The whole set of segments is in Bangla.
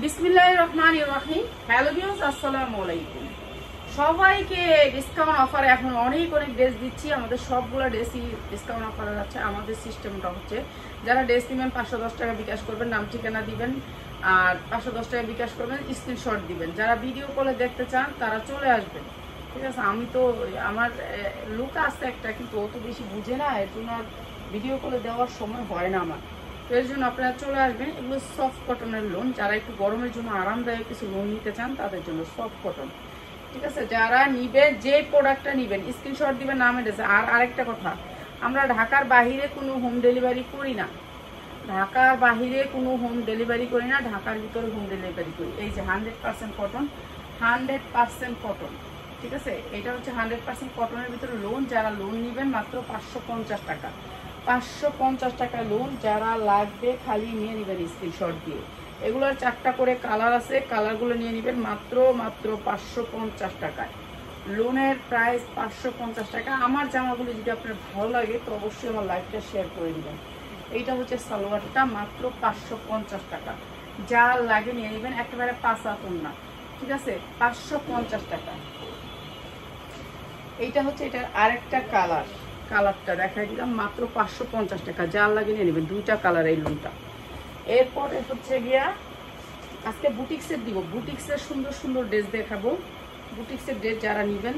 বিসমিল্লাহির রহমানির রহিম। হ্যালো ভিউয়ার্স, আসসালামু আলাইকুম। সবাইকে ডিসকাউন্ট অফারে এখন অনেক ড্রেস দিচ্ছি। আমাদের সবগুলো ড্রেসই ডিসকাউন্ট অফারে যাচ্ছে। আমাদের সিস্টেমটা হচ্ছে, যারা ড্রেস নেবেন 510 টাকা বিকাশ করবেন, নাম ঠিকানা দিবেন, আর 510 টাকা বিকাশ করবেন, স্ক্রিনশট দিবেন। যারা ভিডিও কলে দেখতে চান তারা চলে আসবেন, ঠিক আছে। আমি তো আমার লুক আছে একটা, কিন্তু ও তো বেশি বুঝে না, এর জন্য আর ভিডিও কলে দেওয়ার সময় হয় না আমার। তো এর জন্য আপনারা চলে আসবেন। এগুলো সফট কটনের লোন, যারা একটু গরমের জন্য আরামদায়ক কিছু লোন নিতে চান তাদের জন্য সফট কটন, ঠিক আছে। যারা নিবেন, যে প্রোডাক্টটা নিবেন স্ক্রিনশট দিবেন, নাম এড্রেসে। আর আরেকটা কথা, আমরা ঢাকার বাহিরে কোনো হোম ডেলিভারি করি না। ঢাকার বাহিরে কোনো হোম ডেলিভারি করি না, ঢাকার ভিতরে হোম ডেলিভারি করি। এই যে 100% কটন, 100% কটন, ঠিক আছে। এটা হচ্ছে 100% কটনের ভিতরে লোন। যারা লোন নিবেন মাত্র 550 টাকা, 550 টাকা লোন। যারা লাগবে খালি নিয়ে নেবেন স্ক্রিনশট দিয়ে। এগুলোর 4টা করে কালার আছে, কালারগুলো নিয়ে নেবেন মাত্র 550 টাকায়। লোনের প্রাইস 550 টাকা। আমার জামাগুলো যদি আপনার ভালো লাগে তো অবশ্যই আমার লাইভটা শেয়ার করে দিবেন। এইটা হচ্ছে সালোয়ারটা, মাত্র 550 টাকা। যা লাগে নিয়ে নেবেন, একেবারে 5 হাতন না, ঠিক আছে। 550 টাকা। এইটা হচ্ছে এটার আরেকটা কালার, কালারটা দেখাই দিলাম, মাত্র 550 টাকা। যা লাগে নিয়ে নেবেন, 2টা কালার এই লোনটা। এরপরে হচ্ছে গিয়া আজকে বুটিক্সের দিব, বুটিক্সের সুন্দর সুন্দর ড্রেস দেখাবো। বুটিক্সের ড্রেস যারা নেবেন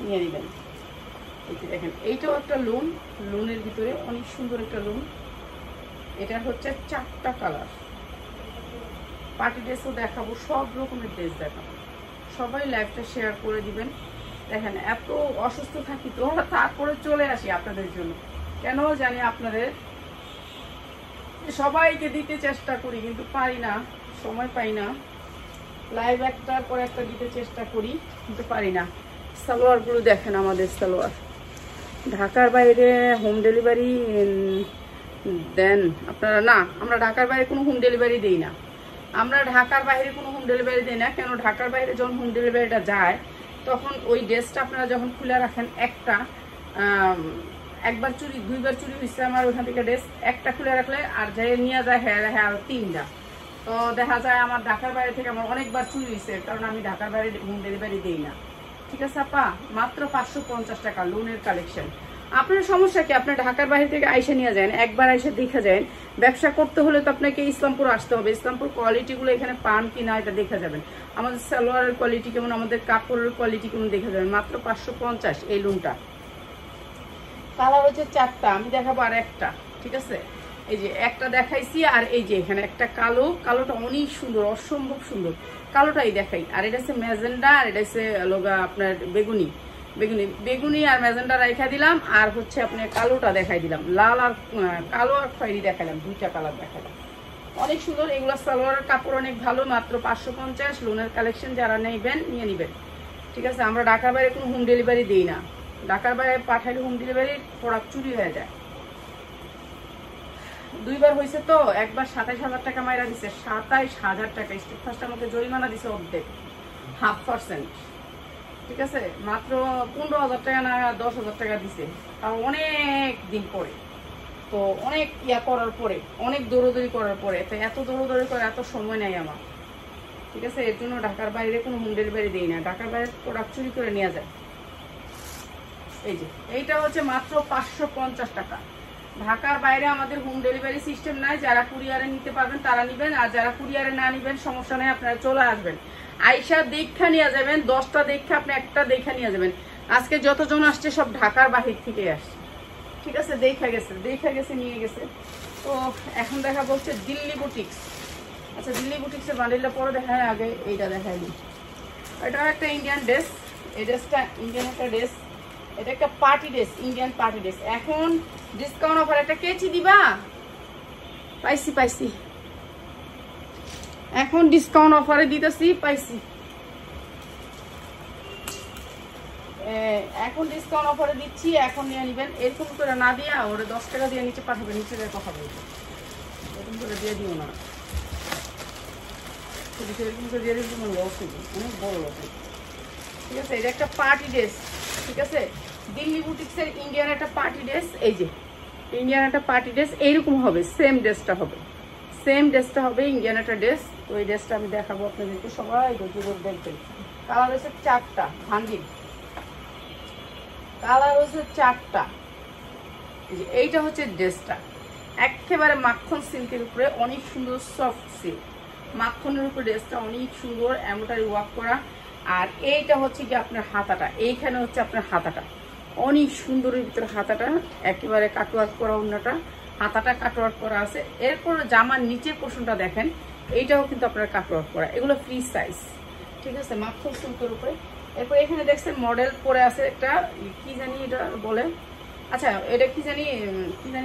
নিয়ে নেবেন। এই যে দেখেন, এইটাও একটা লোন, লোনের ভিতরে অনেক সুন্দর একটা লোন। এটা হচ্ছে 4টা কালার। পার্টি ড্রেসও দেখাবো, সব রকমের ড্রেস দেখাবো। সবাই লাইভটা শেয়ার করে দিবেন। দেখেন, এত অসুস্থ থাকি তো, তারপরে চলে আসি আপনাদের জন্য। কেন জানি আপনাদের সবাইকে দিতে চেষ্টা করি, কিন্তু পারি না, সময় পাই না। লাইভ একটার পর একটা দিতে চেষ্টা করি, কিন্তু পারি না। সালোয়ারগুলো দেখেন, আমাদের সালোয়ার ঢাকার বাইরে হোম ডেলিভারি দেন আপনারা? না, আমরা ঢাকার বাইরে কোনো হোম ডেলিভারি দিই না। আমরা ঢাকার বাইরে কোনো হোম ডেলিভারি দিই না। কেন? ঢাকার বাইরে যখন হোম ডেলিভারিটা যায়, তখন ওই ড্রেসটা আপনারা যখন খুলে রাখেন, একবার চুরি 2বার চুরি হয়েছে আমার ওইখান থেকে ড্রেস। একটা খুলে রাখলে আর যাই নিয়ে যায় হ্যাঁ আরো 3টা। তো দেখা যায় আমার ঢাকার বাইরে থেকে আমার অনেকবার চুরি হয়েছে, কারণ আমি ঢাকার বাইরে হোম ডেলিভারি দিই না, ঠিক আছে আপা। মাত্র 550 টাকা লোনের কালেকশন। আপনার সমস্যা কি? আপনার ঢাকার বাইরে থেকে আইসা নিয়ে যান, একবার আইসা দেখা যায়। ব্যবসা করতে হলে তো আপনাকে ইসলামপুর আসতে হবে। ইসলামপুর কোয়ালিটিগুলো এখানে পান কি না এটা দেখা যাবেন। আমাদের সালোয়ারের কোয়ালিটি কেমন, আমাদের কাপড়ের কোয়ালিটি কেমন দেখা যাবেন। মাত্র 550 এই লোনটা। কালার হচ্ছে 4টা, আমি দেখাবো আর একটা, ঠিক আছে। এই যে একটা দেখাইছি, আর এই যে এখানে একটা কালো, কালোটা অনেক সুন্দর, অসম্ভব সুন্দর। কালোটাই দেখাই। আর এটা হচ্ছে ম্যাজেন্ডা, আর এটা হচ্ছে লগা আপনার বেগুনি, বেগুনি বেগুনি আর ম্যাজেন্ডা রেখা দিলাম। আর হচ্ছে আপনার কালোটা দেখাই দিলাম, লাল আর কালো আর খয়েরি দেখালাম, 2টা কালার দেখালাম। অনেক সুন্দর। এগুলো সালোয়ারের কাপড় অনেক ভালো, মাত্র 550। লোনের কালেকশন যারা নেবেন নিয়ে নেবেন, ঠিক আছে। আমরা ঢাকার বাইরে কোনো হোম ডেলিভারি দিই না। ঢাকার বাইরে পাঠাইলে হোম ডেলিভারি প্রোডাক্ট চুরি হয়ে যায়। 2বার হয়েছে তো, একবার 27,000 টাকা মাইরা দিছে, 27,000 টাকা। স্টেট ফার্স্ট আমাকে জরিমানা দিছে অর্ধেক, 0.5%, ঠিক আছে। মাত্র 15,000 টাকা না 10,000 টাকা দিছে, তাও অনেক দিন পরে। তো অনেক করার পরে, অনেক দৌড়দৌড়ি করার পরে। তো এত দৌড়দৌড়ি করে এত সময় নেই আমার, ঠিক আছে। এর জন্য ঢাকার বাইরে কোনো হোম ডেলিভারি দিই না। ঢাকার বাইরে প্রোডাক্ট চুরি করে নিয়ে যায়। এই যে এইটা হচ্ছে মাত্র 550 টাকা। ঢাকার বাইরে আমাদের হোম ডেলিভারি সিস্টেম নাই। যারা কুরিয়ারে নিতে পারবেন তারা নিবেন, আর যারা কুরিয়ারে না নিবেন সমস্যা নেই, আপনারা চলে আসবেন। আইসা দেখা নিয়ে যাবেন, 10টা দেখা আপনি একটা দেখা নিয়ে যাবেন। আজকে যতজন আসছে সব ঢাকার বাহির থেকে আসছে, ঠিক আছে। দেখা গেছে নিয়ে গেছে। তো এখন দেখা বলছে দিল্লি বুটিক্স। আচ্ছা, দিল্লি বুটিক্সের বান্ডিলটা পরে দেখায়, আগে এইটা দেখাই দিই। এটা একটা ইন্ডিয়ান ড্রেস, এই ড্রেসটা ইন্ডিয়ান একটা ড্রেস। এটা একটা party dress, Indian party dress. এখন ডিসকাউন্ট অফার একটা কেচি দিবা? পাইছি। এখন ডিসকাউন্ট অফারে দিতেছি, পাইছি। এখন ডিসকাউন্ট অফারে দিচ্ছি, এখন নিয়ে নেবেন। এরকম করে না দিয়া ওরা 10 টাকা দিয়ে নিচে পাঠাবে, নিচে কথা বলবে। এরকম করে দিয়ে দিও না, এরকম করে দিয়ে দিবি লস হইবে, অনেক বড় লস হইবে, ঠিক আছে। এটা একটা পার্টি ড্রেস, ঠিক আছে। দিল্লি বুটিক্সের ইন্ডিয়ান একটা পার্টি ড্রেস। এই যে ইন্ডিয়ান একটা পার্টি ড্রেস এইরকম হবে, সেম ড্রেসটা হবে, সেম ড্রেসটা হবে ইন্ডিয়ান একটা ড্রেস। তো এই ড্রেসটা আমি দেখাবো আপনাদেরকে, সবাই ধৈর্য ধরে দেখবেন। কালার হচ্ছে 4টা, ভাঙ্গি কালার হচ্ছে 4টা। এইটা হচ্ছে ড্রেসটা, একেবারে মাখন সিল্কের উপরে, অনেক সুন্দর সফট সিল্ক মাখনের উপরে ড্রেসটা অনেক সুন্দর এমব্রয়ডারি ওয়ার্ক করা। আর এইটা হচ্ছে কি আপনার হাতাটা, এইখানে হচ্ছে আপনার হাতাটা অনেক সুন্দরের ভিতরে, হাতাটা একেবারে কাটওয়ার্ক করা, অন্যটা হাতাটা কাটওয়ার্ক করা আছে। এরপর জামার নিচের পোর্শনটা দেখেন, এইটাও কিন্তু আপনার কাটওয়ার্ক করা, এগুলো ফ্রি সাইজ, ঠিক আছে, মাখন সিল্কের উপরে। এরপর এখানে দেখছেন মডেল পরে আছে একটা, কি জানি এটা বলে, আচ্ছা এটা কি জানি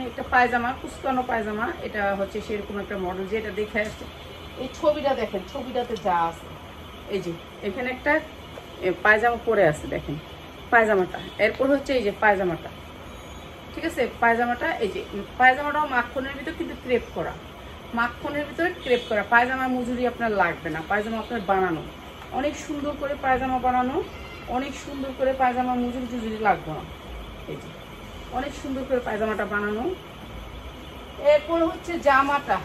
একটা পায়জামা, কুচকানো পায়জামা, এটা হচ্ছে সেরকম একটা মডেল, যেটা দেখে আসছে। এই ছবিটা দেখেন, ছবিটাতে যা আছে, এই যে এখানে একটা পায়জামা পরে আছে দেখেন পায়জামাটা। এরপর হচ্ছে এই যে পায়জামাটা, ঠিক আছে, পায়জামাটা, এই যে পায়জামাটাও মাখনের ভিতরে কিন্তু ক্রেপ করা, মাখনের ভিতরে ক্রেপ করা। পায়জামার মজুরি আপনার লাগবে না, পায়জামা আপনার বানানো অনেক সুন্দর করে, পায়জামা বানানো অনেক সুন্দর করে, পায়জামা মজুরি টুজুরি লাগবে না, এই যে অনেক সুন্দর করে পায়জামাটা বানানো। এরপর হচ্ছে জামাটা,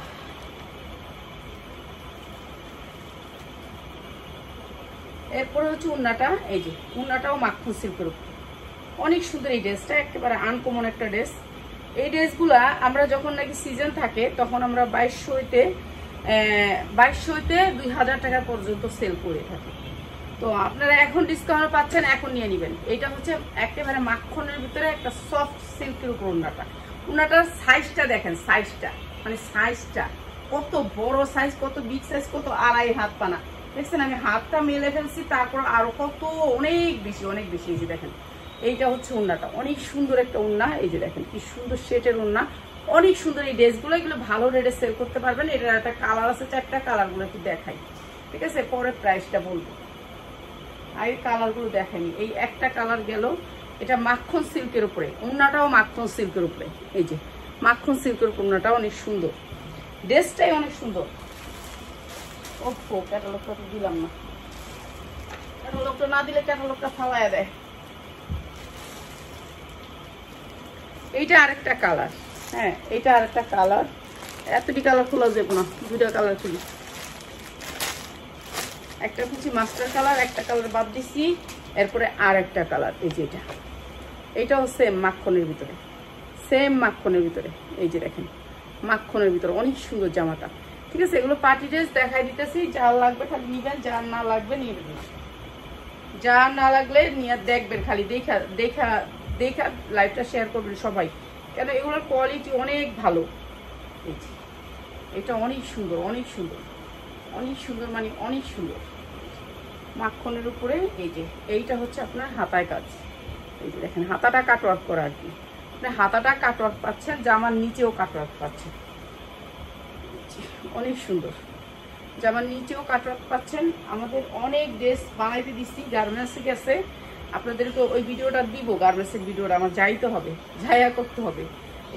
এরপরে হচ্ছে উন্নাটা, এই যে উন্নাটাও মাখন সিল্কের উপর, অনেক সুন্দর এই ড্রেসটা, একেবারে আনকমন একটা ড্রেস। এই ড্রেসগুলা আমরা যখন নাকি সিজন থাকে তখন আমরা 2200 তে 2000 টাকা পর্যন্ত সেল করে থাকি। তো আপনারা এখন ডিসকাউন্ট পাচ্ছেন, এখন নিয়ে নেবেন। এটা হচ্ছে একেবারে মাখনের ভিতরে একটা সফট সিল্কের উপর উন্নাটা। উন্নাটার সাইজটা দেখেন, সাইজটা মানে সাইজটা কত বড় সাইজ, কত বিগ সাইজ, কত 2.5 হাত পানা দেখছেন। আমি হাতটা মেলে ফেলছি, তারপর আরো কত অনেক বেশি অনেক বেশি। এই যে দেখেন, এইটা হচ্ছে উন্নাটা, অনেক সুন্দর একটা উন্না, এই যে দেখেন কি সুন্দর সেটের উন্না, অনেক সুন্দর। এই ড্রেসগুলো এগুলো ভালো রেটে সেল করতে পারবেন। এটার একটা কালার আছে 4টা, কালারগুলো একটু দেখাই, ঠিক আছে, পরে প্রাইসটা বলবো। আর এই কালারগুলো দেখেনি, এই একটা কালার গেল, এটা মাখন সিল্কের উপরে, উন্নাটাও মাখন সিল্কের উপরে, এই যে মাখন সিল্কের উপর উন্নাটাও অনেক সুন্দর, ড্রেসটাই অনেক সুন্দর। ওপো ক্যাটালগটা তো দিলাম না, ক্যাটালগটা না দিলে ক্যাটালগটা ফালাইয়া দেয়। এইটা আরেকটা কালার, হ্যাঁ এইটা আরেকটা কালার, এতটি কালার খোলা যাবে না, 2টা কালার খুলি, একটা খুঁজি মাস্টার কালার, একটা কালার বাদ দিছি, এরপরে আর একটা কালার, এই যে এটা, এইটাও সেম মাখনের ভিতরে, সেম মাখনের ভিতরে, এই যে দেখেন মাখনের ভিতরে অনেক সুন্দর জামাটা, ঠিক আছে। এগুলো পার্টি ড্রেস দেখাই দিতেছি, যার লাগবে খালি নিবেন, যার না লাগবে নিয়ে নেবেন, যার না লাগলে নিয়ে দেখবেন, খালি দেখা দেখা দেখা লাইভটা শেয়ার করবেন সবাই, কেন এগুলোর কোয়ালিটি অনেক ভালো। এই যে এটা অনেক সুন্দর, অনেক সুন্দর, অনেক সুন্দর, মানে অনেক সুন্দর মাখনের উপরে। এই যে এইটা হচ্ছে আপনার হাতায় কাজ, এই যে দেখেন হাতাটা কাটওয়ার্ক করা, আর কি আপনি হাতাটা কাটওয়ার্ক পাচ্ছেন, জামার নিচেও কাটওয়ার্ক পাচ্ছেন, অনেক সুন্দর, জামার নিচেও কাটওয়ার্ক পাচ্ছেন। আমাদের অনেক ড্রেস বানাইতে দিচ্ছি, গার্মেন্টসে গেছে, আপনাদেরকে ওই ভিডিওটা দিব, গার্মেন্টসের ভিডিওটা আমার যাইতে হবে, যাইয়া করতে হবে।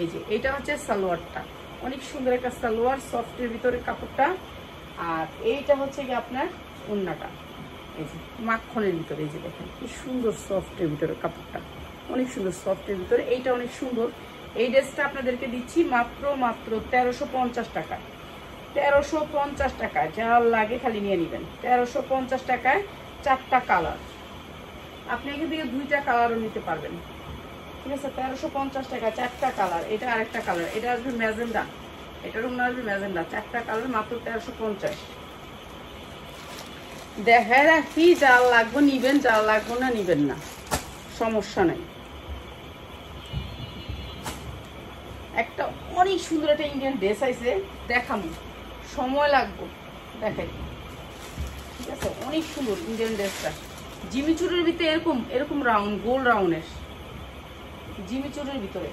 এই যে এটা হচ্ছে সালোয়ারটা, অনেক সুন্দর একটা সালোয়ার, সফটের ভিতরে কাপড়টা। আর এইটা হচ্ছে কি আপনার ওড়নাটা, এই যে মাখনের ভিতরে, এই যে দেখেন কি সুন্দর সফটের ভিতরে কাপড়টা, অনেক সুন্দর সফটের ভিতরে, এইটা অনেক সুন্দর। এই ড্রেসটা আপনাদেরকে দিচ্ছি মাত্র 1350 টাকায়, 1350 টাকায়, যার লাগে খালি নিয়ে নেবেন। 1350 টাকায় 4টা কালার, আপনি এখান থেকে 2টা কালারও নিতে পারবেন, ঠিক আছে। 1350 টাকায় 4টা কালার, এটা আরেকটা কালার, এটা আসবে ম্যাজেন্ডা, এটার অন্য আসবে ম্যাজেন্ডা, 4টা কালার মাত্র 1350। দেখায় রাখি, যার লাগবে নিবেন, যার লাগবে না নিবেন না, সমস্যা নাই। একটা অনেক সুন্দর একটা ইন্ডিয়ান ড্রেস আছে, দেখাবো, সময় লাগবে, দেখাই, ঠিক আছে, অনেক সুন্দর ইন্ডিয়ান ড্রেসটা। জিমিচুরের ভিতরে এরকম এরকম রাউন্ড, গোল রাউন্ডের জিমিচুরের ভিতরে,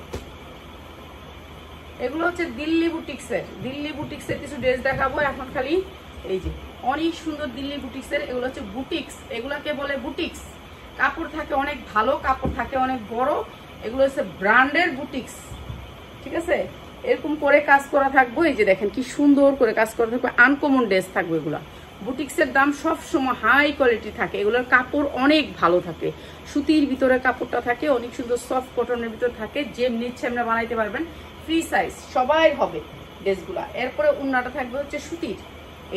এগুলো হচ্ছে দিল্লি বুটিক্সের, দিল্লি বুটিক্সের কিছু ড্রেস দেখাবো এখন খালি। এই যে অনেক সুন্দর দিল্লি বুটিক্সের, এগুলো হচ্ছে বুটিক্স, এগুলাকে বলে বুটিক্স। কাপড় থাকে অনেক ভালো, কাপড় থাকে অনেক বড়, এগুলো হচ্ছে ব্র্যান্ডের বুটিক্স, ঠিক আছে। এরকম করে কাজ করা থাকবে, এই যে দেখেন কি সুন্দর করে কাজ করা থাকবে, আনকমন ড্রেস থাকবে এগুলা। বুটিক্সের দাম সব সময় হাই কোয়ালিটি থাকে, এগুলোর কাপড় অনেক ভালো থাকে, সুতির ভিতরে কাপড়টা থাকে, অনেক সুন্দর সফট কটনের ভিতরে থাকে, যে নিচ্ছে আমরা বানাইতে পারবেন, ফ্রি সাইজ সবাই হবে, ড্রেসগুলা। এরপরে উন্নাটা থাকবে হচ্ছে সুতির,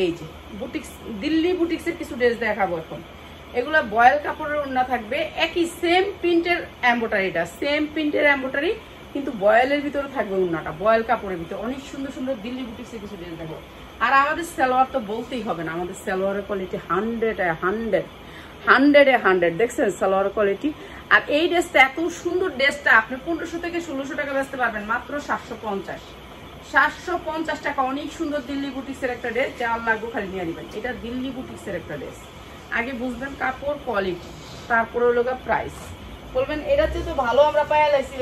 এই যে বুটিক্স, দিল্লি বুটিক্সের কিছু ড্রেস দেখাবো এখন। এগুলা বয়েল কাপড়ের উন্না থাকবে, একই সেম প্রিন্টের এমব্রয়ডারিটা, সেম প্রিন্টের এমব্রয়ডারি, কিন্তু বয়েলের ভিতরে থাকবে উন্নাটা, বয়েল কাপড়ের ভিতরে। অনেক সুন্দর সুন্দর দিল্লি বুটিক্সের কিছু ড্রেস দেখাবো। আর আমাদের সালোয়ার তো বলতেই হবে না, আমাদের সালোয়ারের কোয়ালিটি 100 দেখছেন সালোয়ার কোয়ালিটি। আর এই ড্রেসটা, এত সুন্দর ড্রেসটা আপনি 1500 থেকে 1600 টাকা বেচতে পারবেন মাত্র 750 টাকা। অনেক সুন্দর দিল্লি বুটিক্সের একটা ড্রেস, যা লাগবে খালি নিয়ে নেবেন। এটা দিল্লি বুটিক্সের একটা ড্রেস, আগে বুঝবেন কাপড় কোয়ালিটি, তারপরে হলো প্রাইস। বলবেন এটার চেয়ে তো ভালো আমরা পাই লাইছি,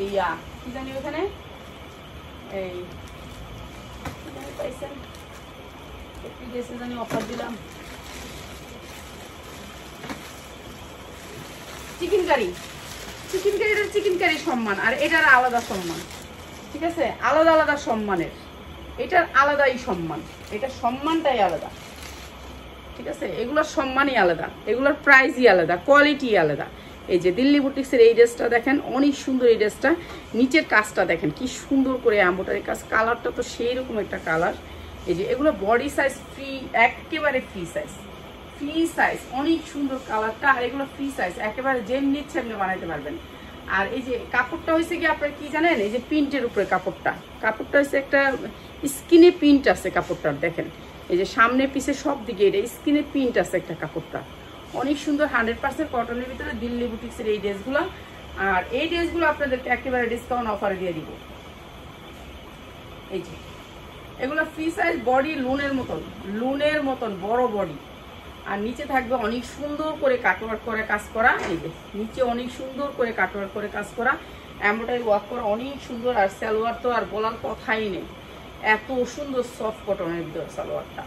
ইয়া কি জানি ওখানে এই পাইছেন একটি ড্রেসে জানি অফার দিলাম, চিকেন কারিটার চিকেন কারি সম্মান, আর এটার আলাদা সম্মান, ঠিক আছে? আলাদা আলাদা সম্মানের, এটার আলাদাই সম্মান, এটার সম্মানটাই আলাদা, ঠিক আছে? এগুলোর সম্মানই আলাদা, এগুলোর প্রাইসই আলাদা, কোয়ালিটি আলাদা। এই যে দিল্লি বুটিক্সের এই ড্রেসটা দেখেন, অনেক সুন্দর এই ড্রেসটা। নিচের কাজটা দেখেন কি সুন্দর করে এমব্রয়ডারি কাজ, কালারটা তো সেই রকম একটা কালার। এই যে এগুলো বডি সাইজ ফ্রি, একেবারে ফ্রি সাইজ, অনেক সুন্দর কালারটা। আর এগুলো ফ্রি সাইজ, একেবারে যেমনি ইচ্ছে আপনি বানাইতে পারবেন। আর এই যে কাপড়টা হয়েছে কি আপনার কি জানেন, এই যে প্রিন্টের উপরে কাপড়টা হচ্ছে একটা স্কিনে প্রিন্ট আছে কাপড়টার, দেখেন এই যে সামনে পিছে সব দিকে এটা স্কিনে প্রিন্ট আছে একটা কাপড়টা, অনেক সুন্দর। 100% কটনের ভিতরে দিল্লি বুটিক্সের এই ড্রেসগুলো। আর এই ড্রেসগুলো আপনাদেরকে একেবারে ডিসকাউন্ট অফারে দিয়ে দিব। এই যে এগুলো ফ্রি সাইজ, বডি লুনের মতন বড় বডি। আর নিচে থাকবে অনেক সুন্দর করে কাটওয়ার্ক করে কাজ করা, এই যে নিচে অনেক সুন্দর করে কাটওয়ার্ক করে কাজ করা, এমব্রয়ডারি ওয়ার্ক করা, অনেক সুন্দর। আর সালোয়ার তো আর বলার কথাই নেই, এত সুন্দর সফট কটনের ভিতরে সালোয়ারটা।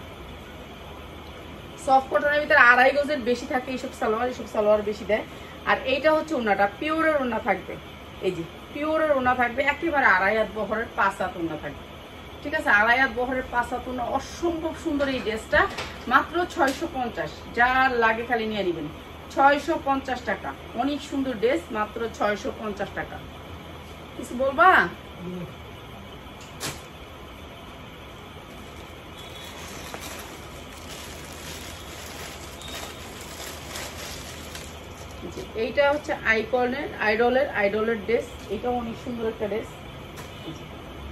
সফট কটনের ভিতরে 2.5 গজের বেশি থাকে এইসব সালোয়ার বেশি দেয়। আর এইটা হচ্ছে ওড়নাটা, পিওরের ওড়না থাকবে, এই যে পিওরের ওড়না থাকবে, একেবারে 2.5 হাত বহরের 5 হাত ওড়না থাকবে, ঠিক আছে? 2.5 হাত বহরের 5 হাত ওড়না, অসম্ভব সুন্দর এই ড্রেসটা, মাত্র 650। যার লাগে খালি নিয়ে নেবেন, 650 টাকা। অনেক সুন্দর ড্রেস, মাত্র 650 টাকা। কিছু বলবা? এইটা হচ্ছে আইডলের ড্রেস, এটাও অনেক সুন্দর একটা ড্রেস,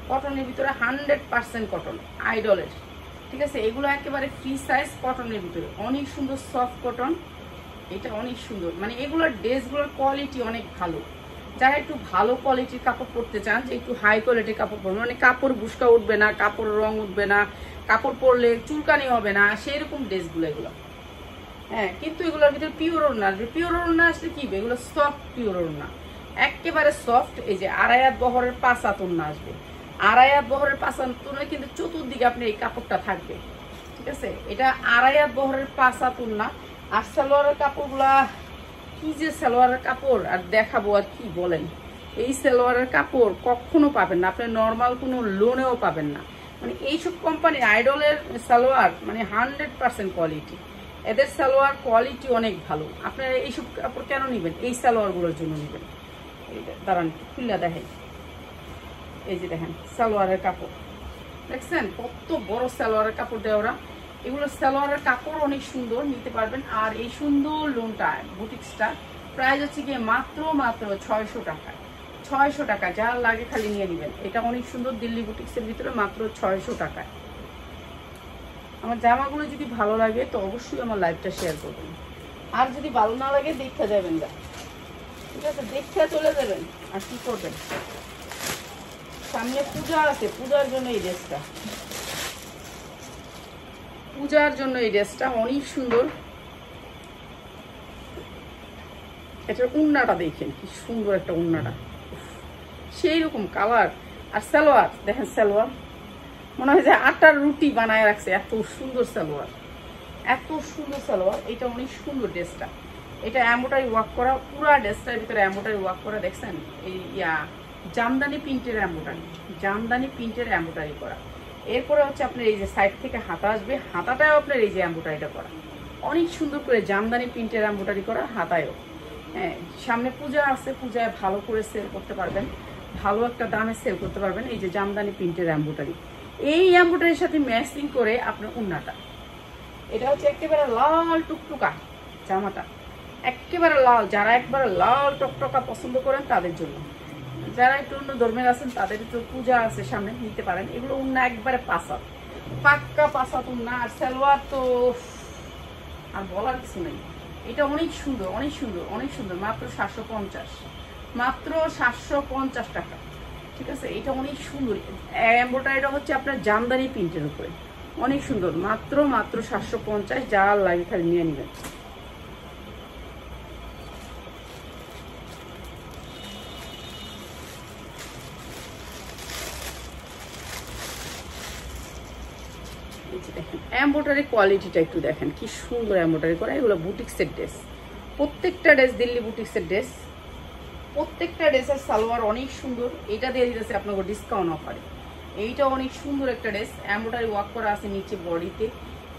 কটনের ভিতরে 100% কটন আইডলের, ঠিক আছে? এগুলো একেবারে ফ্রি সাইজ কটনের ভিতরে, অনেক সুন্দর সফট কটন, এটা অনেক সুন্দর। মানে এগুলোর ড্রেসগুলোর কোয়ালিটি অনেক ভালো। যারা একটু ভালো কোয়ালিটির কাপড় পরতে চান, যে একটু হাই কোয়ালিটির কাপড় পরবেন, মানে কাপড় বুসকা উঠবে না, কাপড় রং উঠবে না, কাপড় পরলে চুলকানি হবে না, সেই রকম ড্রেসগুলো এগুলো। হ্যাঁ, কিন্তু এগুলোর ভিতরে পিওর ওড়না আসবে। পিওর ওড়না আসলে কি, এগুলো সফট পিওর ওড়না, একেবারে সফট। এই যে 2.5 হাত বহরের 5 হাত ওড়না আসবে, 2.5 হাত বহরের 5 হাত ওড়না, কিন্তু চতুর্দিকে আপনি এই কাপড়টা থাকবে, ঠিক আছে? এটা 2.5 হাত বহরের 5 হাত ওড়না। আর সালোয়ারের কাপড়গুলা কি যে সালোয়ারের কাপড় আর দেখাবো, আর কি বলেন, এই সালোয়ারের কাপড় কখনো পাবেন না আপনি, নর্মাল কোনো লোনেও পাবেন না। মানে এইসব কোম্পানি আইডলের সালোয়ার মানে 100% কোয়ালিটি, এদের সালোয়ার কোয়ালিটি অনেক ভালো। আপনারা এইসব কাপড় কেন নেবেন? এই সালোয়ারগুলোর জন্য নেবেন। দাঁড়ান খুলে দেখেন, এই যে দেখেন সালোয়ারের কাপড়, দেখছেন কত বড় সালোয়ারের কাপড় দেয় ওরা। এগুলো সালোয়ারের কাপড় অনেক সুন্দর, নিতে পারবেন। আর এই সুন্দর লোনটা বুটিক্সটা প্রাইস হচ্ছে গিয়ে মাত্র 600 টাকা। 600 টাকা, যার লাগে খালি নিয়ে নেবেন। এটা অনেক সুন্দর দিল্লি বুটিক্সের ভিতরে, মাত্র 600 টাকায়। আমার জামাগুলো যদি ভালো লাগে তো অবশ্যই আমার লাইভটা শেয়ার করবেন, আর যদি ভালো না লাগে দেখতে যাবেন না, ঠিক আছে? দেখতে চলে যাবেন, আর কি করবেন। সামনে পূজা আছে, পূজার জন্য এই ড্রেসটা, অনেক সুন্দর। এটার উন্নাটা দেখেন কি সুন্দর, একটা উন্নাটা সেই রকম কালার। আর সালোয়ার দেখেন, সালোয়ার মনে হয় যে আটার রুটি বানায় রাখছে, এত সুন্দর সালোয়ার। এটা অনেক সুন্দর ড্রেসটা। এটা এমব্রয়ডারি ওয়ার্ক করা, পুরো ড্রেসটার ভিতরে এমব্রয়ডারি ওয়ার্ক করা, দেখছেন? এই জামদানি প্রিন্টের এমব্রয়ডারি করা। এরপরে হচ্ছে আপনার এই যে সাইড থেকে হাতা আসবে, হাতাটাও আপনার এই যে এমব্রয়ডারিটা করা, অনেক সুন্দর করে জামদানি প্রিন্টের এমব্রয়ডারি করা হাতায়ও। হ্যাঁ, সামনে পূজা আছে, পূজায় ভালো করে সেল করতে পারবেন, ভালো একটা দামে সেল করতে পারবেন। এই যে জামদানি প্রিন্টের এমব্রয়ডারি, এই এমব্রয়ডারির সাথে ম্যাচিং করে আপনার উন্নাটা, এটা হচ্ছে একেবারে লাল টুকটুকা জামাটা, একেবারে লাল। যারা একবারে লাল টকটকা পছন্দ করেন তাদের জন্য, যারা একটু অন্য ধর্মের আছেন তাদের তো পূজা আছে সামনে, নিতে পারেন। এগুলো উন্না একবারে পাসাত, পাক্কা পাসাত উন্না। আর সালোয়ার তো আর বলার কিছু নেই। এটা অনেক সুন্দর, অনেক সুন্দর, অনেক সুন্দর। মাত্র 750, মাত্র 750 টাকা। ঠিক আছে, এটা অনেক সুন্দর। এমব্রয়ডারিটা হচ্ছে আপনার জামদানি প্রিন্টের উপরে, অনেক সুন্দর। মাত্র 750, যা লাগে খালি নিয়ে নেবেন। দেখেন এমব্রয়ডারি কোয়ালিটিটা একটু দেখেন, কি সুন্দর এমব্রয়ডারি করা। এগুলো বুটিক্সের ড্রেস, প্রত্যেকটা ড্রেস দিল্লি বুটিক্সের ড্রেস। প্রত্যেকটা ড্রেসের সালোয়ার অনেক সুন্দর। এটা দিয়ে দিতেছে আপনাকে ডিসকাউন্ট অফারে। এইটা অনেক সুন্দর একটা ড্রেস, এমব্রয়ডারি ওয়ার্ক করা আছে নিচে বডিতে।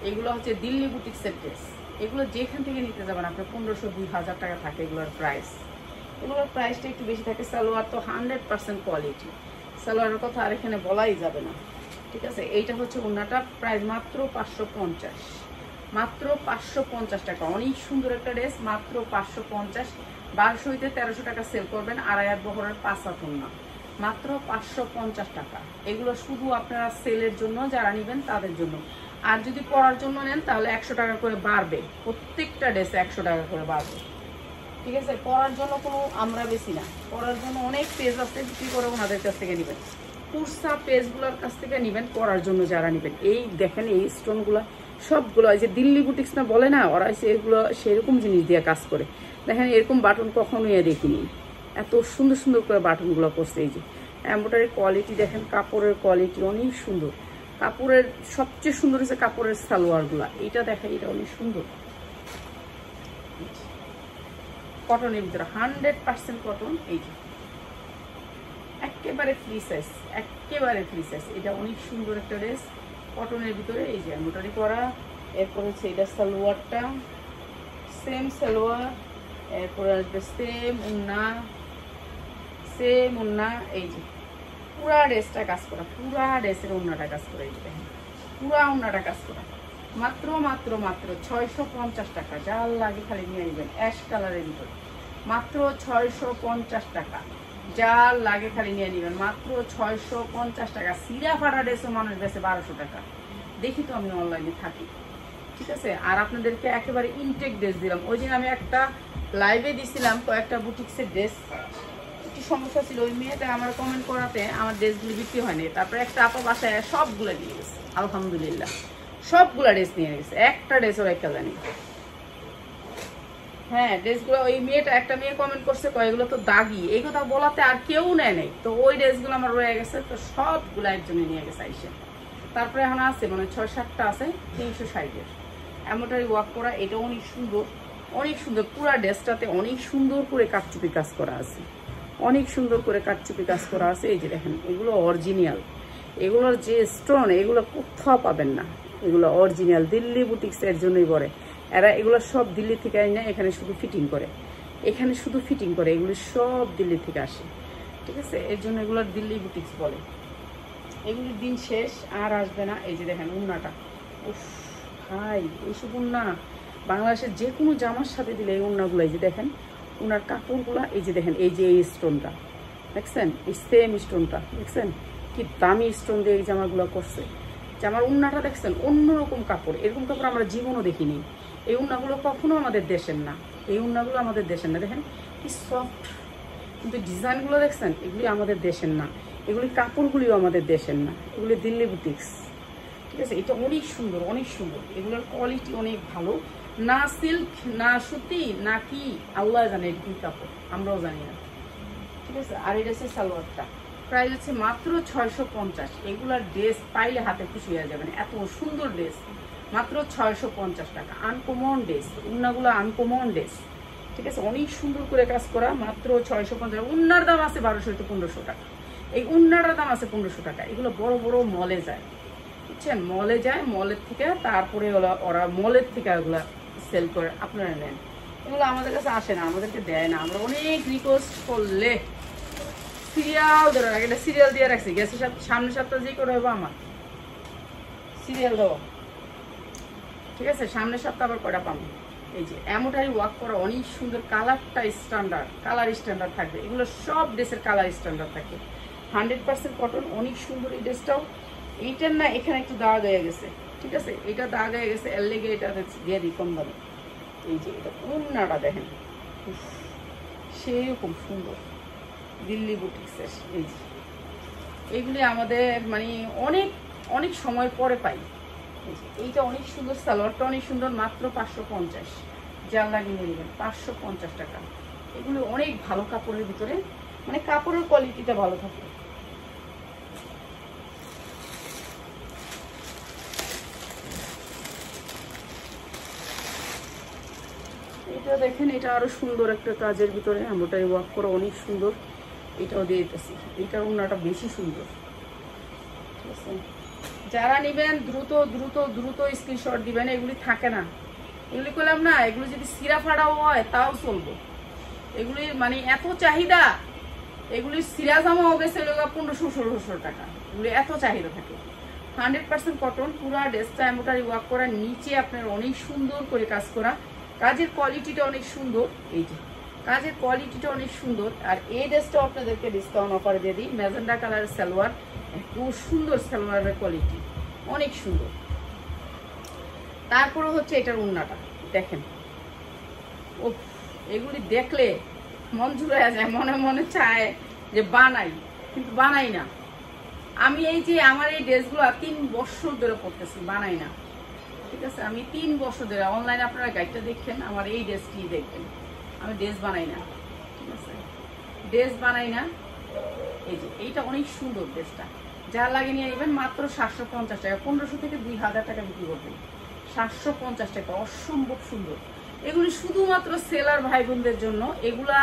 এগুলো হচ্ছে দিল্লি বুটিক্সের ড্রেস। এগুলো যেখান থেকে নিতে যাবেন আপনার 1500-2000 টাকা থাকে এগুলোর প্রাইস। এগুলোর প্রাইসটা একটু বেশি থাকে। সালোয়ার তো 100% কোয়ালিটি, সালোয়ারের কথা আর এখানে বলাই যাবে না। ঠিক আছে, এইটা হচ্ছে ওড়নাটা, প্রাইস মাত্র 550, মাত্র 550 টাকা। অনেক সুন্দর একটা ড্রেস, মাত্র 550। 1200 হইতে 1300 টাকা সেল করবেন। 2.5 বহরের 5 হাত ওড়না, মাত্র 550 টাকা। এগুলো শুধু আপনারা সেলের জন্য, যারা নেবেন তাদের জন্য। আর যদি পরার জন্য নেন তাহলে 100 টাকা করে বাড়বে, প্রত্যেকটা ড্রেসে 100 টাকা করে বাড়বে। ঠিক আছে, পরার জন্য কোনো আমরা বেশি না, পরার জন্য অনেক পেজ আছে, বিক্রি করে ওনাদের কাছ থেকে নেবেন। কুর্সা পেজগুলোর কাছ থেকে নেবেন পরার জন্য যারা নেবেন। এই দেখেন এই স্টোনগুলো সবগুলো, এই যে দিল্লি বুটিক্স না বলে না, ওরা সেগুলো সেরকম জিনিস দিয়ে কাজ করে। দেখেন এরকম বাটন কখনোই দেখিনি, এত সুন্দর সুন্দর করে বাটনগুলো করছে। এই যে এমব্রয়ডারি কোয়ালিটি দেখেন, কাপড়ের কোয়ালিটি অনেক সুন্দর। কাপড়ের সবচেয়ে সুন্দর হচ্ছে কাপড়ের সালোয়ারগুলা। এইটা দেখেন, এটা অনেক সুন্দর। কটনের ভিতরে 100% কটন। এই যে একেবারে ফ্রি সাইজ, একেবারে ফ্রি সাইজ। এটা অনেক সুন্দর একটা ড্রেস, কটনের ভিতরে। এই যে এমব্রয়ডারি করা। এরপর হচ্ছে এটা সালোয়ারটা, সেম সালোয়ার। এরপরে আসবে সেম উন্না, সেম উন্না। এই যে পুরা ড্রেসটা কাজ করা, পুরা ড্রেসের উন্নাটা কাজ করা। এই যে দেখেন পুরা উন্নাটা কাজ করা। মাত্র মাত্র মাত্র 650 টাকা। যার লাগে খালি নিয়ে নেবেন, অ্যাশ কালারের ভিতরে। মাত্র 650 টাকা, যার লাগে খালি নিয়ে নেবেন। মাত্র 650 টাকা। সিরা ফাটা ড্রেসও মানুষ বেছে 1200 টাকা। দেখি তো আমি অনলাইনে থাকি। ঠিক আছে, আর আপনাদেরকে একেবারে ইনটেক ড্রেস দিলাম। ওই দিন আমি একটা লাইভে দিছিলাম কয়েকটা বুটিক্সের ড্রেস, একটু সমস্যা ছিল। ওই মেয়েটা আমার কমেন্ট করাতে আমার ড্রেসগুলো বিক্রি হয়নি। তারপরে একটা আপা বাসায় সবগুলো নিয়ে গেছে, আলহামদুলিল্লাহ সবগুলা ড্রেস নিয়ে গেছে, একটা ড্রেসও একটা জানি। হ্যাঁ, ড্রেসগুলো ওই মেয়েটা, একটা মেয়ে কমেন্ট করছে এগুলো তো দাগি, এই কথা বলাতে আর কেউ নেয় নাই। তো ওই ড্রেসগুলো আমার রয়ে গেছে, তো সবগুলো একজনে নিয়ে গেছে আইসে। তারপরে এখন আছে মানে 6-7টা আছে 360-এর এমব্রয়ডারি ওয়ার্ক করা। এটা অনেক সুন্দর, অনেক সুন্দর। পুরা ড্রেসটাতে অনেক সুন্দর করে কাটচুপি কাজ করা আছে, অনেক সুন্দর করে কাটচুপি কাজ করা আছে। এই যে দেখেন এগুলো অরিজিনাল, এগুলোর যে স্টোন এগুলো কোথাও পাবেন না। এগুলো অরিজিনাল দিল্লি বুটিক্স, এর জন্যই বলে এরা এগুলো সব দিল্লি থেকে আনে, এখানে শুধু ফিটিং করে, এখানে শুধু ফিটিং করে। এগুলো সব দিল্লি থেকে আসে। ঠিক আছে, এর জন্য এগুলো দিল্লি বুটিক্স বলে। এগুলির দিন শেষ, আর আসবে না। এই যে দেখেন উন্নাটা, উফ ভাই এইসব উন্না বাংলাদেশের যে কোনো জামার সাথে দিলে এই উন্নাগুলো। এই যে দেখেন উনার কাপড়গুলা, এই যে দেখেন এই যে এই স্টোনটা দেখছেন, এই সেম স্টোনটা দেখছেন, কি দামি স্টোন দিয়ে এই জামাগুলো করছে। জামার উন্নাটা দেখছেন, অন্যরকম কাপড়, এরকম কাপড় আমরা জীবনও দেখিনি। এই উন্নাগুলো কখনো আমাদের দেশের না, এই উন্নাগুলো আমাদের দেশের না। দেখেন কি সফট, কিন্তু ডিজাইনগুলো দেখছেন, এগুলি আমাদের দেশের না। এগুলি কাপড়গুলিও আমাদের দেশের না, এগুলি দিল্লি বুটিক্স। ঠিক আছে, এটা অনেক সুন্দর, অনেক সুন্দর। এগুলোর কোয়ালিটি অনেক ভালো, না সিল্ক না সুতি না কি আল্লাহ জানে এটা কি কাপড়, আমরাও জানি না। ঠিক আছে, আর এটা হচ্ছে সালোয়ারটা, প্রাইস হচ্ছে মাত্র 650। এগুলার ড্রেস পাইলে হাতে খুশি হয়ে যাবেন, এত সুন্দর ড্রেস। মাত্র 650 টাকা, আনকমন ড্রেস। উন্নাগুলো আনকমন ড্রেস। ঠিক আছে, অনেক সুন্দর করে কাজ করা। মাত্র 650। উন্নার দাম আছে 1200-1500 টাকা। এই উন্নাটার দাম আছে 1500 টাকা। এগুলো বড় বড় মলে যায়, বুঝছেন, মলে যায়, মলের থেকে তারপরে ওরা মলের থেকে ওগুলা সেল করে, আপনারা নেন। এগুলো আমাদের কাছে আসে না, আমাদেরকে দেয় না। আমরা অনেক রিকোয়েস্ট করলে সিরিয়াল ধরে রাখে, এটা সিরিয়াল দিয়ে রাখছি, গেছে সামনের সপ্তাহে যে করে হবে আমার সিরিয়াল দেওয়া, ঠিক আছে। সামনের সপ্তাহ আবার কয়টা পাবো। এই যে এমনটাই ওয়ার্ক করা অনেক সুন্দর, কালারটা স্ট্যান্ডার্ড, কালার স্ট্যান্ডার্ড থাকবে। এগুলো সব ড্রেসের কালার স্ট্যান্ডার্ড থাকে। 100% কটন, অনেক সুন্দর এই ড্রেসটাও। এইটার না এখানে একটু দাগ হয়ে গেছে, ঠিক আছে, এটা দাগ হয়ে গেছে, এর লেগে এটা দিয়ে দিই কম দামে। এই যে এটা ওড়নাটা দেখেন সেরকম সুন্দর, দিল্লি বুটিক্সের। এই যে এইগুলি আমাদের মানে অনেক অনেক সময় পরে পাই। এইটা অনেক সুন্দর, সালোয়ারটা অনেক সুন্দর, মাত্র 550, যার লাগিয়ে নিয়ে নেবেন 550 টাকা। এগুলো অনেক ভালো কাপড়ের ভিতরে, মানে কাপড়ের কোয়ালিটিটা ভালো থাকে। এটা দেখেন, এটা আরো সুন্দর একটা কাজের ভিতরে, এমনটাই ওয়ার্ক করা অনেক সুন্দর। এটাও দিয়ে দিতেছি, এইটার ওড়নাটা বেশি সুন্দর, ঠিক আছে। যারা নেবেন দ্রুত দ্রুত দ্রুত স্ক্রিনশট দিবেন, এগুলি থাকে না। এগুলি করলাম না, এগুলি যদি সিরা ফাড়াও হয় তাও চলবো। এগুলির মানে এত চাহিদা, এগুলির সিরা জামাও গেছে 1500-1600 টাকা, এগুলি এত চাহিদা থাকে। 100% কটন, পুরা ড্রেসটা এমব্রয়ডারি ওয়ার্ক করা, নিচে আপনার অনেক সুন্দর করে কাজ করা, কাজের কোয়ালিটিটা অনেক সুন্দর। এই যে কাজের কোয়ালিটিটা অনেক সুন্দর। আর এই ড্রেসটা আপনাদেরকে ডিসকাউন্ট অফার দিয়ে দিই, ম্যাজেন্ডা কালারের সালোয়ার, এত সুন্দর সালোয়ারের কোয়ালিটি, অনেক সুন্দর। তারপরে হচ্ছে এটার ওড়নাটা দেখেন, ও এগুলি দেখলে মন জুড়ে যায়, মনে মনে চায় যে বানাই, কিন্তু বানাই না। আমি এই যে আমার এই ড্রেসগুলো 3 বছর ধরে পরতেছি, বানাই না, ঠিক আছে। আমি 3 বছর ধরে অনলাইনে আপনারা গাইডটা দেখেন, আমার এই ড্রেসটি দেখবেন, আমি ড্রেস বানাই না, ঠিক আছে, ড্রেস বানাই না। এই যে এইটা অনেক সুন্দর ড্রেসটা, যা লাগে নিয়ে নেবেন, মাত্র 750 টাকা। 1500 থেকে 2000 টাকা বিক্রি করবেন, 750 টাকা, অসম্ভব সুন্দর। এগুলি শুধুমাত্র সেলার ভাই বোনদের জন্য। এগুলা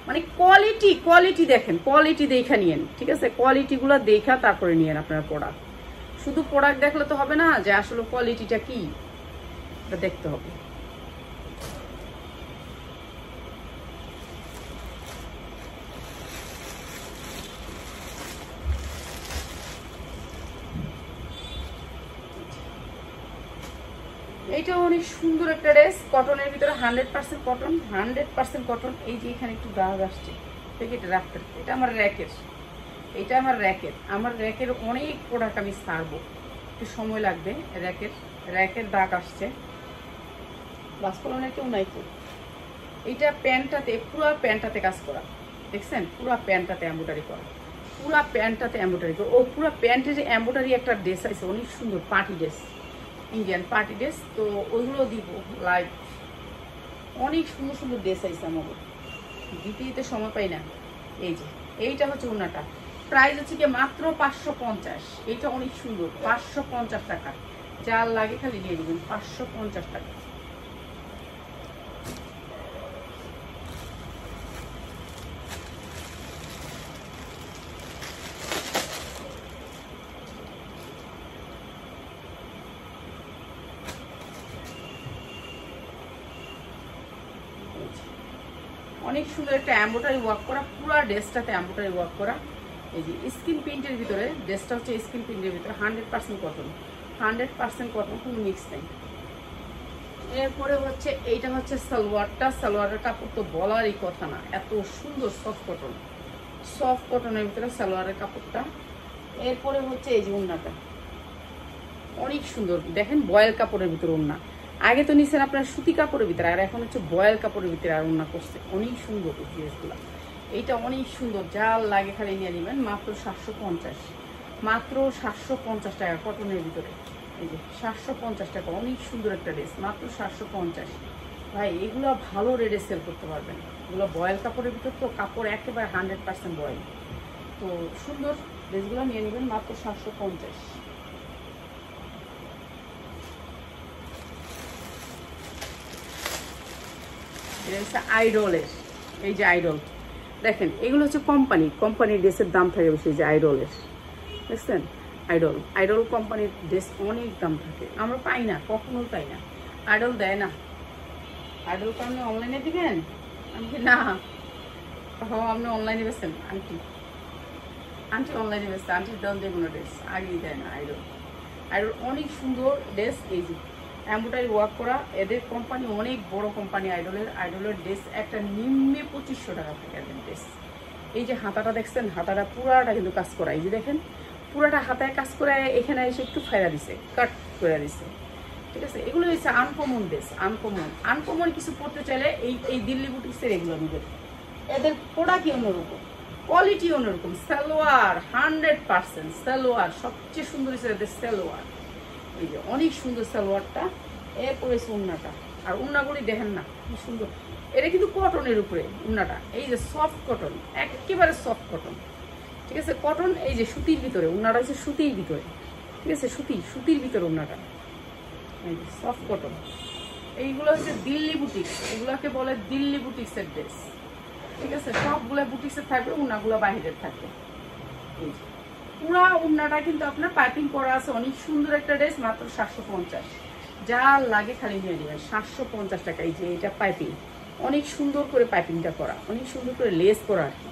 মানে কোয়ালিটি দেখেন, কোয়ালিটি দেখা নিয়েন, ঠিক আছে, কোয়ালিটিগুলো দেখা তারপরে নিয়েন আপনার প্রোডাক্ট। শুধু প্রোডাক্ট দেখলে তো হবে না, যে আসলে কোয়ালিটিটা কি এটা দেখতে হবে। এইটা অনেক সুন্দর একটা ড্রেস, কটনের ভিতরে, 100% কটন, 100% কটন। এই যে এখানে একটু দাগ আসছে, এটা রাখতে, এটা আমার র্যাকের, এটা আমার র্যাকের, আমার র্যাকের অনেক প্রোডাক্ট আমি ছাড়বো, একটু সময় লাগবে। র্যাকের দাগ আসছে, বাসকলনে কেউ নাই তো। এইটা প্যান্টটাতে, পুরো প্যান্টটাতে কাজ করা, দেখছেন, পুরো প্যান্টটাতে এমব্রয়ডারি করা, পুরো প্যান্টটাতে এমব্রয়ডারি করা। ও পুরো প্যান্টে যে এমব্রয়ডারি একটা ড্রেস আছে, অনেক সুন্দর party dress, Indian party dress, তো ওইগুলো দিব লাইভ। অনেক সুন্দর সুন্দর ড্রেস আছে, আমাকে দিতে সময় পাই না। এই যে এইটা হচ্ছে ওড়নাটা, প্রাইস হচ্ছে কি মাত্র 550। এইটা অনেক সুন্দর, 550 টাকা, যার লাগে খালি নিয়ে নেবেন, 550 টাকা। অনেক সুন্দর একটা এমব্রয়ডারি ওয়ার্ক করা, পুরো ড্রেসটাতে এমব্রয়ডারি ওয়ার্ক করা। এই যে স্কিন প্রিন্টের ভিতরে, ড্রেসটা হচ্ছে স্কিন প্রিন্টের ভিতরে, 100% কটন, 100% কটন, কোনো মিক্স নেই। এরপরে হচ্ছে এইটা হচ্ছে সালোয়ারটা, সালোয়ারের কাপড় তো বলারই কথা না, এত সুন্দর সফট কটন, সফট কটনের ভিতরে সালোয়ারের কাপড়টা। এরপরে হচ্ছে এই যে ওড়নাটা, অনেক সুন্দর, দেখেন বয়েল কাপড়ের ভিতরে ওড়না। আগে তো নিচ্ছেন আপনার সুতি কাপড়ের ভিতরে, আর এখন হচ্ছে বয়েল কাপড়ের ভিতরে আর ওড়না করছে, অনেক সুন্দর ড্রেসগুলো। এইটা অনেক সুন্দর, যা লাগে খালি নিয়ে নেবেন, মাত্র 750, মাত্র 750 টাকা কটনের ভিতরে। এই যে 750 টাকা, অনেক সুন্দর একটা ড্রেস, মাত্র 750। ভাই এগুলো ভালো রেটে সেল করতে পারবেন, এগুলো বয়েল কাপড়ের ভিতর, তো কাপড় একেবারে 100% বয়েল, তো সুন্দর ড্রেসগুলো নিয়ে নেবেন, মাত্র 750। আইডলের, এই যে আইডল দেখেন, এগুলো হচ্ছে কোম্পানির ড্রেসের দাম থাকে বেশি। যে আইডলের দেখছেন, আইডল কোম্পানির ড্রেস অনেক দাম থাকে, আমরা পাই না, কখনোই পাই না, আইডল দেয় না। আইডল তো আপনি অনলাইনে দিবেন, আমি না, আপনি অনলাইনে বেছেন, আন্টি অনলাইনে বেছে, আন্টির দাম যে কোনো ড্রেস আগেই দেয় না আইডল। আর অনেক সুন্দর ড্রেস। এই যে এমব্রয়ডারি ওয়ার্ক করা, এদের কোম্পানি অনেক বড় কোম্পানি আইডলের ড্রেস একটা নিম্নে 2500 টাকা থেকে এদের ড্রেস। এই যে হাতাটা দেখছেন, হাতাটা পুরাটা কিন্তু কাজ করা, এই যে দেখেন পুরাটা হাতায় কাজ করে, এখানে এসে একটু ফায়দা দিছে, কাট করে দিছে, ঠিক আছে। এগুলো হচ্ছে আনকমন ড্রেস, আনকমন কিছু পড়তে চাইলে এই দিল্লি বুটিক্সের এগুলো নিবেন। এদের প্রোডাক্টই অন্যরকম, কোয়ালিটি অন্যরকম। সালোয়ার 100% সালোয়ার, সবচেয়ে সুন্দর হচ্ছে এদের সালোয়ার। এই যে অনেক সুন্দর সালোয়ারটা, এরপরে উন্নাটা, আর উন্নাগুলি দেখেন না কি সুন্দর। এটা কিন্তু কটনের উপরে উন্নাটা, এই যে সফট কটন, একেবারে সফট কটন, ঠিক আছে। কটন এই যে সুতির ভিতরে উন্নাটা হচ্ছে সুতির ভিতরে, ঠিক আছে, সুতির ভিতরে উন্নাটা, এই যে সফট কটন। এইগুলো হচ্ছে দিল্লি বুটিক্স, এগুলোকে বলে দিল্লি বুটিক্সের ড্রেস, ঠিক আছে। সবগুলো বুটিক্সের থাকবে, উন্নাগুলো বাহিরের থাকবে। এই যে পুরা উন্নাটা কিন্তু আপনার পাইপিং করা আছে, অনেক সুন্দর একটা ড্রেস, মাত্র 750। যা লাগে খালি নিয়ে নেবেন, 750 টাকা। এই যে এটা পাইপিং, অনেক সুন্দর করে পাইপিংটা করা, অনেক সুন্দর করে লেস করা আর কি,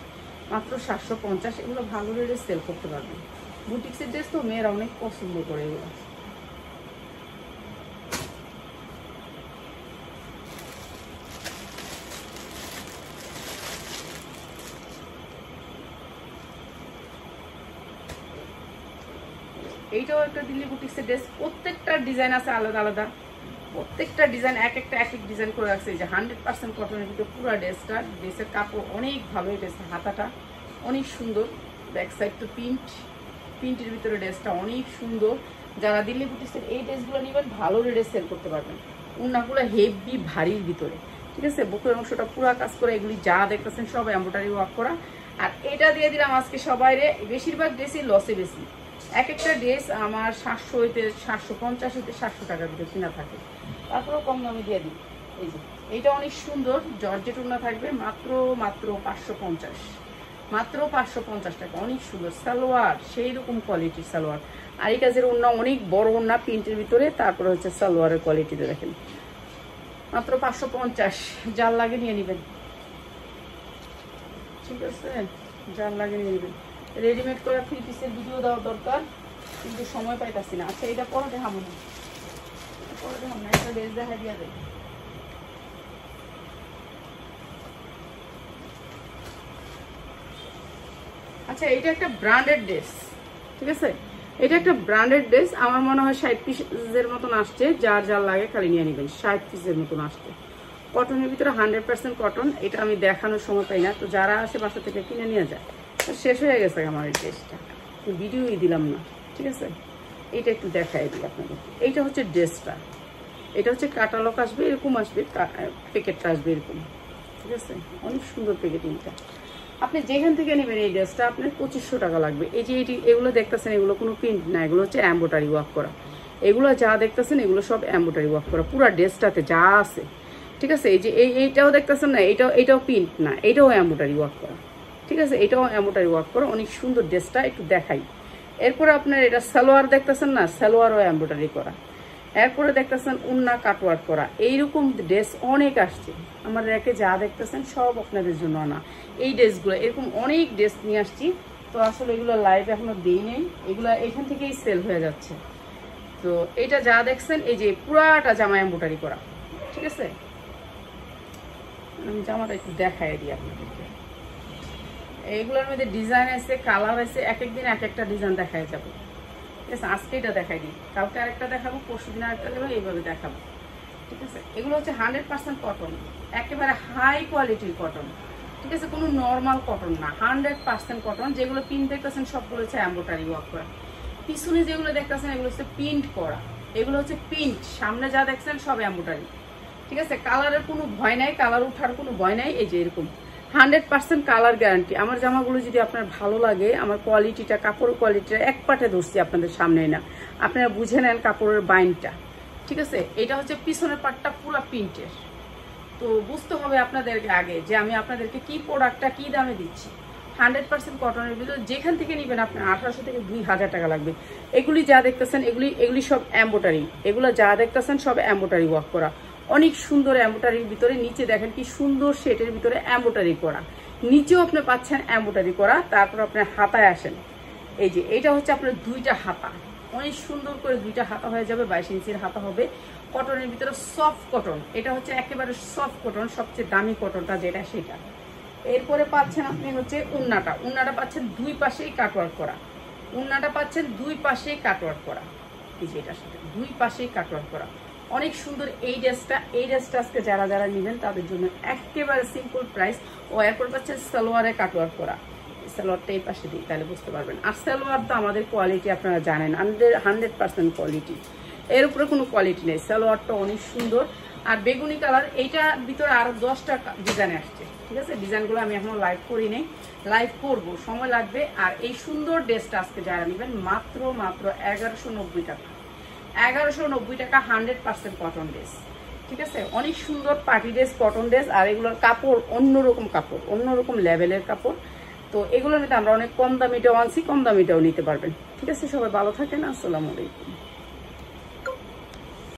মাত্র 750। এগুলো ভালো রেটে সেল করতে পারবেন। বুটিক্সের ড্রেস তো মেয়েরা অনেক পছন্দ করে এগুলো। এইটাও একটা দিল্লি বুটিক্সের ড্রেস, প্রত্যেকটা ডিজাইন আছে আলাদা আলাদা, প্রত্যেকটা ডিজাইন এক ডিজাইন করে রাখছে। এই যে 100% কটনের ভিতরে পুরো ড্রেসটা, ড্রেসের কাপড় অনেক ভালো, এই ড্রেসের হাতাটা অনেক সুন্দর, ব্যাক সাইড তো প্রিন্টের ভিতরে ড্রেসটা অনেক সুন্দর। যারা দিল্লি বুটিক্সের এই ড্রেসগুলো নেবেন ভালো রেটে সেল করতে পারবেন। উন্নাগুলো হেভি ভারীর ভিতরে, ঠিক আছে। বুকের অংশটা পুরো কাজ করে, এগুলি যা দেখতেছেন সব এমব্রয়ডারি ওয়ার্ক করা। আর এটা দিয়ে দিলাম আজকে সবাই রে, বেশিরভাগ ড্রেসই লসে বেশি। এক একটা ড্রেস আমার 700 হইতে 750 হইতে 700 টাকার ভিতরে কিনা থাকে, তারপরেও কম দামে দিয়ে দিই। এই যে এইটা অনেক সুন্দর জর্জেট উন্না থাকবে, মাত্র 550, মাত্র 550 টাকা। অনেক সুন্দর সালোয়ার, সেই রকম কোয়ালিটির সালোয়ার। আর এই কাজের উন্না অনেক বড় উন্না প্রিন্টের ভিতরে, তারপরে হচ্ছে সালোয়ারের কোয়ালিটিতে দেখেন, মাত্র 550। যার লাগে নিয়ে নেবেন, ঠিক আছে, যার লাগে নিয়ে নেবেন। রেডিমেড করা 3 পিসের ভিডিও দেওয়া দরকার, কিন্তু সময় পাইতাছি না। আচ্ছা এটা পরে দেখাবো না, একটা ড্রেস দেখা দিয়া যায়। আচ্ছা এটা একটা ব্র্যান্ডেড ড্রেস, ঠিক আছে, এটা একটা ব্র্যান্ডেড ড্রেস। আমার মনে হয় 60 পিসের মতন আসছে, যার লাগে খালি নিয়ে নেবেন। 60 পিসের মতন আসছে, কটনের ভিতরে 100% কটন। এটা আমি দেখানোর সময় পাই না, তো যারা আসে বাসা থেকে কিনে নিয়ে যায়। শেষ হয়ে গেছে আমার এই ড্রেসটা, ভিডিওই দিলাম না, ঠিক আছে। এইটা একটু দেখাই দিই আপনাদের। এইটা হচ্ছে ড্রেসটা, এটা হচ্ছে কাটালক আসবে, এরকম আসবে, প্যাকেটটা আসবে এরকম, ঠিক আছে। অনেক সুন্দর প্যাকেটিংটা। আপনি যেখান থেকে নেবেন এই ড্রেসটা আপনার 2500 টাকা লাগবে। এই যে এগুলো দেখতেছেন, এগুলো কোনো প্রিন্ট না, এগুলো হচ্ছে এমব্রয়ডারি ওয়ার্ক করা। এগুলো যা দেখতেছেন এগুলো সব এমব্রয়ডারি ওয়ার্ক করা, পুরো ড্রেসটাতে যা আছে, ঠিক আছে। এই যে এইটাও দেখতেছেন না, এইটাও প্রিন্ট না, এইটাও এমব্রয়ডারি ওয়ার্ক করা, ঠিক আছে। এটাও এমব্রয়ডারি ওয়ার্ক করা, অনেক সুন্দর ড্রেসটা, একটু দেখাই। এরপরে আপনার এটা সালোয়ার দেখতেছেন না, সালোয়ারও এমব্রয়ডারি করা। এরপরে দেখতেছেন উন্না কাটওয়ার্ক করা। এইরকম ড্রেস অনেক আসছে আমার রেকে, যা দেখতেছেন সব আপনাদের জন্য আনা এই ড্রেসগুলো। এরকম অনেক ড্রেস নিয়ে আসছি, তো আসলে এগুলো লাইভ এখনো দিই নেই, এগুলো এখান থেকেই সেল হয়ে যাচ্ছে। তো এটা যা দেখছেন এই যে পুরাটা জামা এমব্রয়ডারি করা, ঠিক আছে। আমি জামাটা একটু দেখাই দিই আপনাদেরকে। এইগুলোর মধ্যে ডিজাইন আছে, কালার আছে, এক একদিন এক একটা ডিজাইন দেখাই যাবে, ঠিক আছে। আজকে এটা দেখাই দিই, কালকে আরেকটা দেখাবো, পরশু দিন আরেকটা দেবো, এইভাবে দেখাবো, ঠিক আছে। এগুলো হচ্ছে 100% কটন, একেবারে হাই কোয়ালিটির কটন, ঠিক আছে, কোনো নর্মাল কটন না, 100% কটন। যেগুলো প্রিন্ট দেখতেছেন সবগুলো হচ্ছে এমব্রয়ডারি ওয়ার্ক করা। পিছনে যেগুলো দেখতেছেন এগুলো হচ্ছে প্রিন্ট করা, এগুলো হচ্ছে প্রিন্ট। সামনে যা দেখছেন সব এমব্রয়ডারি, ঠিক আছে। কালারের কোনো ভয় নাই, কালার উঠার কোনো ভয় নাই। এই যে এরকম 100% কালার গ্যারান্টি। আমার জামাগুলো যদি আপনার ভালো লাগে, আমার কোয়ালিটিটা, কাপড়ের কোয়ালিটিটা এক পাটে ধরছি আপনাদের সামনে না, আপনারা বুঝে নেন কাপড়ের বাইনটা, ঠিক আছে। এটা হচ্ছে পিছনের পাটটা পুরো প্রিন্টের, তো বুঝতে হবে আপনাদেরকে আগে যে আমি আপনাদেরকে কি প্রোডাক্টটা কি দামে দিচ্ছি। 100% কটনের ভিতরে যেখান থেকে নেবেন আপনার 1800 থেকে 2000 টাকা লাগবে। এগুলি যা দেখতেছেন এগুলি সব এমব্রয়ডারি, এগুলো যা দেখতেছেন সব এমব্রয়ডারি ওয়ার্ক করা, অনেক সুন্দর এমব্রয়ডারির ভিতরে। নিচে দেখেন কি সুন্দর শেডের ভিতরে এমব্রয়ডারি করা, নিচেও আপনি পাচ্ছেন এমব্রয়ডারি করা। তারপর আপনার হাতায় আসেন, এই যে এটা হচ্ছে আপনার দুইটা হাতা, অনেক সুন্দর করে দুইটা হাতা হয়ে যাবে, 22 ইঞ্চির হাতা হবে, কটনের ভিতরে সফট কটন, এটা হচ্ছে একেবারে সফট কটন, সবচেয়ে দামি কটনটা যেটা সেটা। এরপরে পাচ্ছেন আপনি হচ্ছে উন্নাটা পাচ্ছেন দুই পাশেই কাটওয়ার্ক করা, উন্নাটা পাচ্ছেন দুই পাশেই কাটওয়ার্ক করা, এই যে এটার সাথে দুই পাশেই কাটওয়ার্ক করা, অনেক সুন্দর এই ড্রেসটা আজকে যারা যারা নেবেন তাদের জন্য একেবারে সিম্পল প্রাইস। ও এরপর পাচ্ছেন সালোয়ারে কাটওয়ার্ক করা, সালোয়ারটা এই পাশে দিই তাহলে বুঝতে পারবেন। আর সালোয়ার তো আমাদের কোয়ালিটি আপনারা জানেন 100% কোয়ালিটি, এর উপরে কোনো কোয়ালিটি নেই। সালোয়ারটা অনেক সুন্দর। আর বেগুনি কালার, এইটার ভিতরে আরো 10টা ডিজাইন আসছে, ঠিক আছে? ডিজাইনগুলো আমি এখনো লাইভ করি নাই, লাইভ করবো, সময় লাগবে। আর এই সুন্দর ড্রেসটা আজকে যারা নেবেন মাত্র 1190 টাকা, 1190 টাকা, 100% কটন ড্রেস, ঠিক আছে? অনেক সুন্দর পার্টি ড্রেস, কটন ড্রেস। আর এগুলোর কাপড় অন্যরকম কাপড়, অন্যরকম লেভেলের কাপড়। তো এগুলো নিতে আমরা অনেক কম দামিটাও আনছি, কম দামিটাও নিতে পারবেন, ঠিক আছে? সবাই ভালো থাকেন, আসসালামু আলাইকুম।